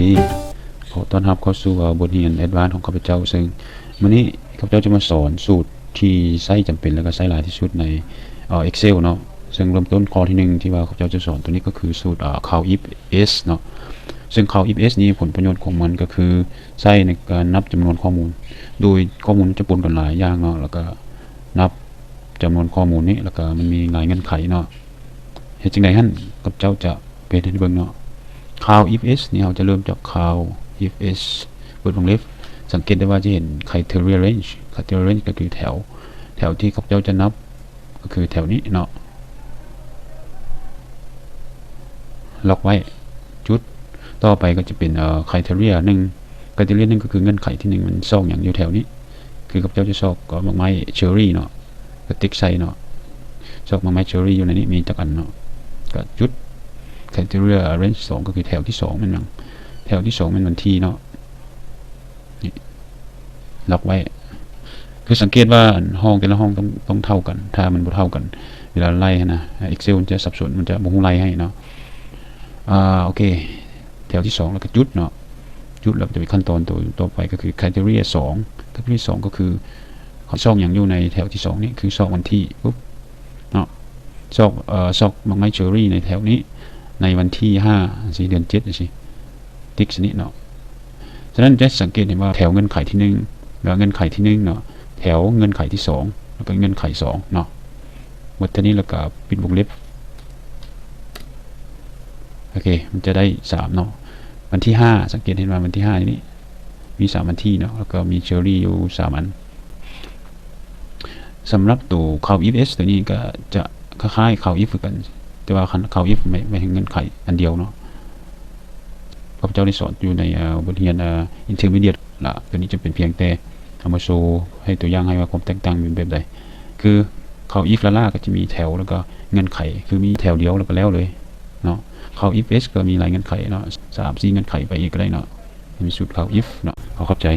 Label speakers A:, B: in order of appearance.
A: ดีขอต้อนรับเข้าสู่บทเรียนแอดวานซ์ของข้าพเจ้าซึ่งวันนี้ข้าพเจ้าจะมาสอนสูตรที่ใช้จำเป็นแล้วก็ใช้หลายที่สุดในExcel เนาะซึ่งเริ่มต้นข้อที่1ที่ว่าข้าพเจ้าจะสอนตัวนี้ก็คือสูตรcount if s เนาะซึ่ง count if s นี้ผลประโยชน์ของมันก็คือใช้ในการนับจำนวนข้อมูลโดยข้อมูลจะปนกันหลายอย่างเนาะแล้วก็นับจำนวนข้อมูลนี้แล้วก็มันมีหลายเงื่อนไขเนาะเหตุจังใดหั่นข้าพเจ้าจะเป็นให้เบิ่งเนาะ count if s นี่เราจะเริ่มจาก count if s เปิดวงเล็บสังเกตได้ว่าจะเห็น criteria range ก็คือแถวที่ข้าพเจ้าจะนับก็คือแถวนี้เนาะล็อกไว้จุดต่อไปก็จะเป็นcriteria 1 criteria 1ก็คือเงื่อนไขที่1มันซอกอย่างอยู่แถวนี้คือข้าพเจ้าจะซอกก็มากไม้เชอรี่เนาะก็ติ๊กใส่เนาะซอกมากไม้เชอรี่อยู่ในนี้มีจักอันเนาะก็จุด criteria range 2ก็คือแถวที่2มันแถวที่2มันวันที่เนาะนี่ล็อกไว้คือสังเกตว่าห้องแต่ละห้องต้องเท่ากันถ้ามันบ่เท่ากันเวลาไล่นะ Excel มันจะสับสนมันจะบ่ฮู้ไล่ให้เนาะโอเคแถวที่2แล้วก็จุดเนาะจุดแล้วจะมีขั้นตอนต่อไปก็คือ criteria 2 criteria 2ก็คือซอกอย่างอยู่ในแถวที่2นี่คือซอกวันที่ปุ๊บเนาะซอกบางไม้เชอรี่ในแถวนี้ในวันที่5สิเดือน7สิติ๊กนี้เนาะฉะนั้นจะสังเกตเห็นว่าแถวเงื่อนไขที่1แล้วเงื่อนไขที่1เนาะแถวเงื่อนไขที่2แล้วก็เงื่อนไข2เนาะหมดทีนี้แล้วก็ปิดวงเล็บโอเคมันจะได้3เนาะวันที่5สังเกตเห็นว่าวันที่5นี้มี3วันที่เนาะแล้วก็มีเชอรี่อยู่3อันสำหรับตัว count if s ตัวนี้ก็จะคล้ายๆ count if กันแต่ว่า count if ไม่ถึงเงื่อนไขอันเดียวเนาะข้าพเจ้าได้สอนอยู่ในบทเรียนintermediate ละตัวนี้จะเป็นเพียงแต่เอามาโชว์ให้ตัวอย่างให้ว่าความแตกต่างเป็นแบบใดคือ count if ล่าก็จะมีแถวแล้วก็เงื่อนไขคือมีแถวเดียวแล้วก็แล้วเลยเนาะ count if s ก็มีหลายเงื่อนไขเนาะ3-4เงื่อนไขไปอีกก็ได้เนาะมีสูตร count if เนาะเข้าใจ